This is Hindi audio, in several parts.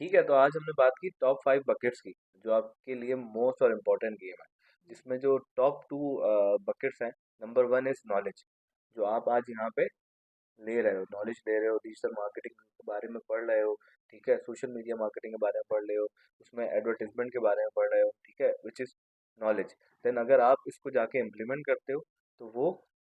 ठीक है, तो आज हमने बात की टॉप 5 बकेट्स की, जो आपके लिए मोस्ट और इम्पोर्टेंट गेम है। जिसमें जो टॉप 2 बकेट्स हैं, नंबर 1 इज़ नॉलेज, जो आप आज यहाँ पे ले रहे हो, नॉलेज ले रहे हो, डिजिटल मार्केटिंग के बारे में पढ़ रहे हो, ठीक है, सोशल मीडिया मार्केटिंग के बारे में पढ़ रहे हो, उसमें एडवर्टाइजमेंट के बारे में पढ़ रहे हो, ठीक है, विच इज़ नॉलेज। देन अगर आप इसको जाके इम्प्लीमेंट करते हो, तो वो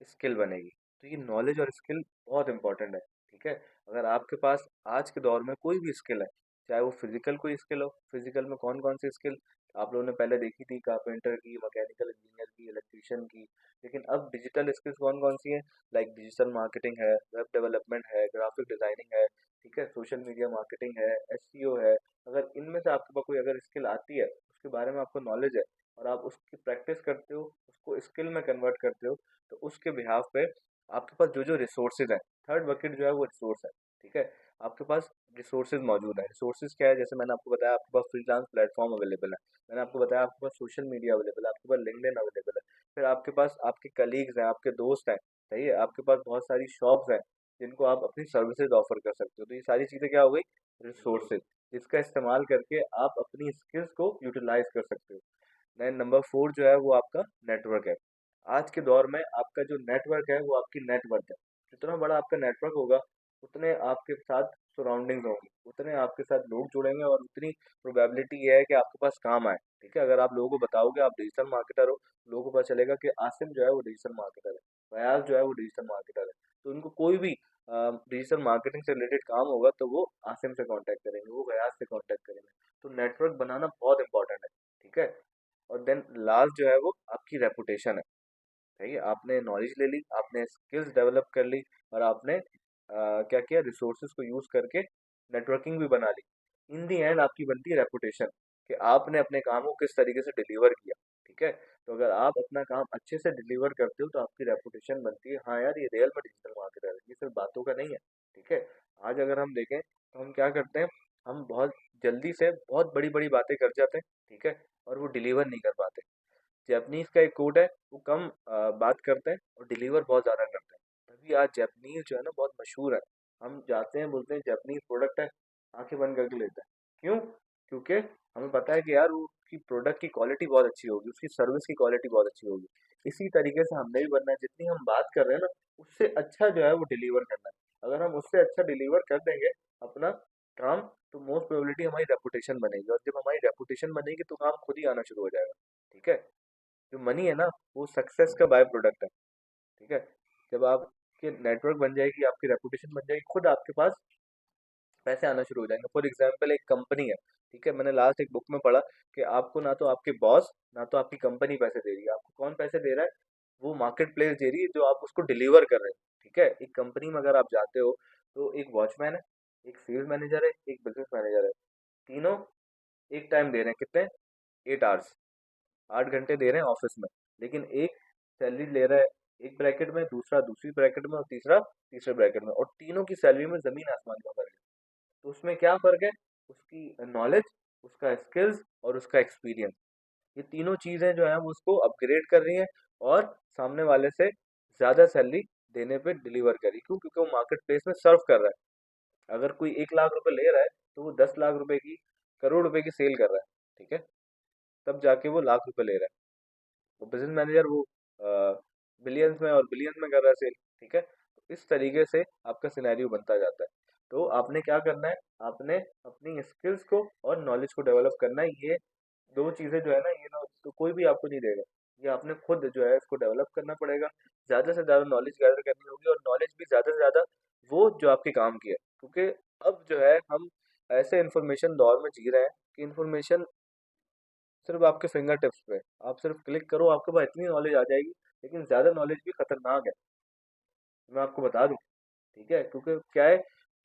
स्किल बनेगी। तो ये नॉलेज और स्किल बहुत इंपॉर्टेंट है, ठीक है। अगर आपके पास आज के दौर में कोई भी स्किल है, चाहे वो फिजिकल कोई स्किल हो, फिजिकल में कौन कौन सी स्किल आप लोगों ने पहले देखी थी, कारपेंटर की, मैकेनिकल इंजीनियर की, इलेक्ट्रिशियन की। लेकिन अब डिजिटल स्किल्स कौन कौन सी है, लाइक डिजिटल मार्केटिंग है, वेब डेवलपमेंट है, ग्राफिक डिजाइनिंग है, ठीक है, सोशल मीडिया मार्केटिंग है, एसईओ है। अगर इनमें से आपके पास कोई अगर स्किल आती है, उसके बारे में आपको नॉलेज है, और आप उसकी प्रैक्टिस करते हो, उसको स्किल में कन्वर्ट करते हो, तो उसके बिहाफ पे आपके पास जो जो रिसोर्सेज है, थर्ड बकेट जो है वो रिसोर्स है, ठीक है। आपके पास रिसोर्सेज मौजूद है। रिसोर्सेज क्या है, जैसे मैंने आपको बताया, आपके पास फ्रीलांस प्लेटफॉर्म अवेलेबल है, मैंने आपको बताया आपके पास सोशल मीडिया अवेलेबल है, आपके पास लिंक्डइन अवेलेबल है, फिर आपके पास आपके कलीग्स हैं, आपके दोस्त हैं, सही है, आपके पास बहुत सारी शॉप्स हैं जिनको आप अपनी सर्विसेज ऑफर कर सकते हो। तो ये सारी चीज़ें क्या हो गई, रिसोर्सेज, जिसका इस्तेमाल करके आप अपनी स्किल्स को यूटिलाइज कर सकते हो। देन नंबर 4 जो है वो आपका नेटवर्क है। आज के दौर में आपका जो नेटवर्क है वो आपकी नेटवर्क है। जितना बड़ा आपका नेटवर्क होगा, उतने आपके साथ सराउंडिंग्स होंगी, उतने आपके साथ लोग जुड़ेंगे, और उतनी प्रोबेबिलिटी ये है कि आपके पास काम आए, ठीक है। अगर आप लोगों को बताओगे आप डिजिटल मार्केटर हो, लोगों को पता चलेगा कि आसिम जो है वो डिजिटल मार्केटर है, फयाज जो है वो डिजिटल मार्केटर है, तो उनको कोई भी डिजिटल मार्केटिंग से रिलेटेड काम होगा तो वो आसिम से कांटेक्ट करेंगे, वो फयाज से कांटेक्ट करेंगे। तो नेटवर्क बनाना बहुत इंपॉर्टेंट है, ठीक है। और देन लास्ट जो है वो आपकी रेपुटेशन है, ठीक है। आपने नॉलेज ले ली, आपने स्किल्स डेवलप कर ली, और आपने क्या किया, रिसोर्सेज को यूज करके नेटवर्किंग भी बना ली। इन दी एंड आपकी बनती है रेपुटेशन, कि आपने अपने काम को किस तरीके से डिलीवर किया, ठीक है। तो अगर आप अपना काम अच्छे से डिलीवर करते हो तो आपकी रेपुटेशन बनती है, हाँ यार ये रियल में डिजिटल मार्केटर है, ये सिर्फ बातों का नहीं है, ठीक है। आज अगर हम देखें तो हम क्या करते हैं, हम बहुत जल्दी से बहुत बड़ी बड़ी बातें कर जाते हैं, ठीक है, और वो डिलीवर नहीं कर पाते। जैपनीज का एक कोड है, वो कम बात करते हैं और डिलीवर बहुत ज़्यादा करते हैं, तभी आज जैपनीज जो है ना बहुत मशहूर है। हम जाते हैं, बोलते हैं जैपनीज प्रोडक्ट है, आंखें बंद करके लेते हैं। क्यों? क्योंकि हमें पता है कि यार वो उसकी प्रोडक्ट की क्वालिटी बहुत अच्छी होगी, उसकी सर्विस की क्वालिटी बहुत अच्छी होगी। इसी तरीके से हमने भी बनना है, जितनी हम बात कर रहे हैं ना, उससे अच्छा जो है वो डिलीवर करना है। अगर हम उससे अच्छा डिलीवर कर देंगे अपना काम, तो मोस्ट प्रोबेबिलिटी हमारी रेपुटेशन बनेगी, और जब हमारी रेपुटेशन बनेगी तो काम खुद ही आना शुरू हो जाएगा, ठीक है। जो मनी है ना, वो सक्सेस का बाय प्रोडक्ट है, ठीक है। जब आपके नेटवर्क बन जाएगी, आपकी रेपुटेशन बन जाएगी, खुद आपके पास पैसे आना शुरू हो जाएंगे। फॉर एग्जाम्पल एक कंपनी है, ठीक है, मैंने लास्ट एक बुक में पढ़ा कि आपको ना तो आपके बॉस, ना तो आपकी कंपनी पैसे दे रही है, आपको कौन पैसे दे रहा है, वो मार्केट प्लेस दे रही है जो आप उसको डिलीवर कर रहे हो, ठीक है। एक कंपनी में अगर आप जाते हो, तो एक वॉचमैन है, एक सेल्स मैनेजर है, एक बिजनेस मैनेजर है, तीनों एक टाइम दे रहे हैं, कितने, 8 आवर्स, 8 घंटे दे रहे हैं ऑफिस में। लेकिन एक सैलरी ले रहा है एक ब्रैकेट में, दूसरा दूसरी ब्रैकेट में, और तीसरा तीसरे ब्रैकेट में, और तीनों की सैलरी में जमीन आसमान का फर्क है। तो उसमें क्या फर्क है, उसकी नॉलेज, उसका स्किल्स और उसका एक्सपीरियंस, ये तीनों चीजें जो है वो उसको अपग्रेड कर रही हैं, और सामने वाले से ज्यादा सैलरी देने पे डिलीवर कर रही है। क्यों? क्योंकि वो मार्केट प्लेस में सर्व कर रहा है। अगर कोई 1 लाख रुपए ले रहा है, तो वो 10 लाख रुपए की, करोड़ रुपए की सेल कर रहा है, ठीक है, तब जाके वो लाख रुपए ले रहा है। वो बिजनेस मैनेजर वो बिलियंस में और बिलियंस में कर रहा है सेल, ठीक है। तो इस तरीके से आपका सिनेरियो बनता जाता है। तो आपने क्या करना है, आपने अपनी स्किल्स को और नॉलेज को डेवलप करना है। ये दो चीजें जो है ना, ये ना तो कोई भी आपको नहीं देगा, ये आपने खुद जो है इसको डेवलप करना पड़ेगा। ज्यादा से ज्यादा नॉलेज गैदर करनी होगी, और नॉलेज भी ज्यादा से ज्यादा वो जो आपके काम की है, क्योंकि अब जो है हम ऐसे इंफॉर्मेशन दौर में जी रहे हैं कि इंफॉर्मेशन सिर्फ आपके फिंगर टिप्स पे, आप सिर्फ क्लिक करो, आपके पास इतनी नॉलेज आ जाएगी। लेकिन ज़्यादा नॉलेज भी खतरनाक है, मैं आपको बता दूं, ठीक है। क्योंकि क्या है,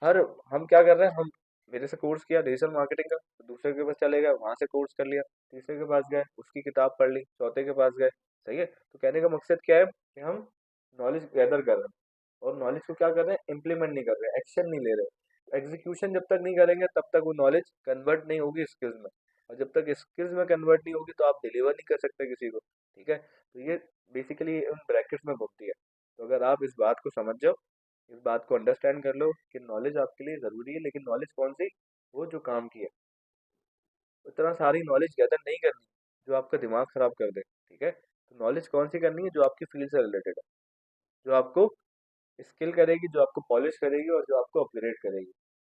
हर हम क्या कर रहे हैं, हम मेरे से कोर्स किया डिजिटल मार्केटिंग का, तो दूसरे के पास चले गए, वहां से कोर्स कर लिया, तीसरे के पास गए, उसकी किताब पढ़ ली, चौथे के पास गए, सही है। तो कहने का मकसद क्या है कि हम नॉलेज गैदर कर रहे हैं, और नॉलेज को क्या कर रहे हैं, इम्प्लीमेंट नहीं कर रहे हैं, एक्शन नहीं ले रहे। एग्जीक्यूशन जब तक नहीं करेंगे, तब तक वो नॉलेज कन्वर्ट नहीं होगी स्किल्स में, और जब तक स्किल्स में कन्वर्ट नहीं होगी तो आप डिलीवर नहीं कर सकते किसी को, ठीक है। तो ये बेसिकली उन ब्रैकेट्स में घूमती है। तो अगर आप इस बात को समझ जाओ, इस बात को अंडरस्टैंड कर लो कि नॉलेज आपके लिए ज़रूरी है, लेकिन नॉलेज कौन सी, वो जो काम की है, इतना सारी नॉलेज गैदर नहीं करनी जो आपका दिमाग खराब कर दे, ठीक है। तो नॉलेज कौन सी करनी है, जो आपकी फील्ड से रिलेटेड है, जो आपको स्किल करेगी, जो आपको पॉलिश करेगी और जो आपको अपग्रेड करेगी।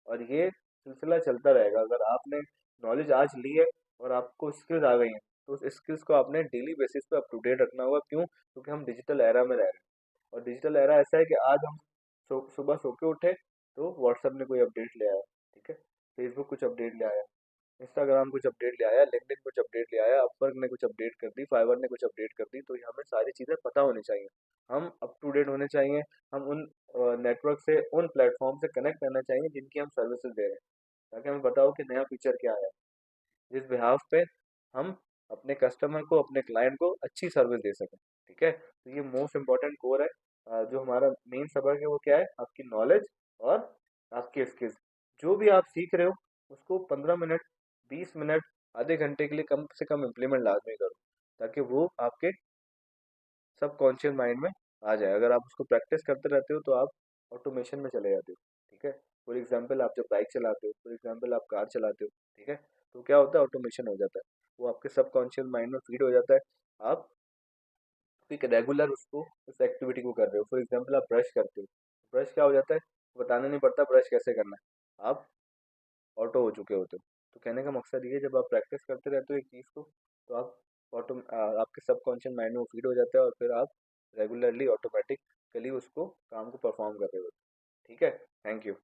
और ये सिलसिला चलता रहेगा। अगर आपने नॉलेज आज ली है और आपको स्किल्स आ गई हैं, तो उस स्किल्स को आपने डेली बेसिस पे अप टू डेट रखना होगा। क्यों? क्योंकि हम डिजिटल एरा में रह रहे हैं। और डिजिटल एरा ऐसा है कि आज हम सुबह सो के उठे तो व्हाट्सएप ने कोई अपडेट ले आया, ठीक है, फेसबुक कुछ अपडेट ले आया, इंस्टाग्राम कुछ अपडेट ले आया, लिंक्डइन कुछ अपडेट ले आया, अपवर्क ने कुछ अपडेट कर दी, फाइवर ने कुछ अपडेट कर दी। तो ये हमें सारी चीज़ें पता होनी चाहिए, हम अप टू डेट होने चाहिए। हम उन नेटवर्क से, उन प्लेटफॉर्म से कनेक्ट करना चाहिए जिनकी हम सर्विसेज दे रहे हैं, ताकि हमें पता हो कि नया फीचर क्या है, जिस बिहाफ पे हम अपने कस्टमर को, अपने क्लाइंट को अच्छी सर्विस दे सकें, ठीक है। तो ये मोस्ट इंपॉर्टेंट कोर है। जो हमारा मेन सबक है वो क्या है, आपकी नॉलेज और आपकी स्किल्स। जो भी आप सीख रहे हो उसको 15 मिनट, 20 मिनट, आधे घंटे के लिए कम से कम इम्प्लीमेंट लाजमी करो, ताकि वो आपके सब कॉन्शियस माइंड में आ जाए। अगर आप उसको प्रैक्टिस करते रहते हो तो आप ऑटोमेशन में चले जाते हो, ठीक है। फॉर एग्जाम्पल आप जब बाइक चलाते हो, फॉर एग्जाम्पल आप कार चलाते हो, ठीक है, तो क्या होता है, ऑटोमेशन हो जाता है, वो आपके सब कॉन्शियस माइंड में फीड हो जाता है। आप एक रेगुलर उसको, उस एक्टिविटी को कर रहे हो। फॉर एग्जाम्पल आप ब्रश करते हो, ब्रश क्या हो जाता है, बताना नहीं पड़ता ब्रश कैसे करना है, आप ऑटो हो चुके होते हो। तो कहने का मकसद ये है, जब आप प्रैक्टिस करते रहते हो एक चीज़ को, तो आप आपके सबकॉन्शियस माइंड में वो फीड हो जाता है और फिर आप रेगुलरली ऑटोमेटिकली उसको, काम को परफॉर्म कर रहे हो। ठीक है। Thank you.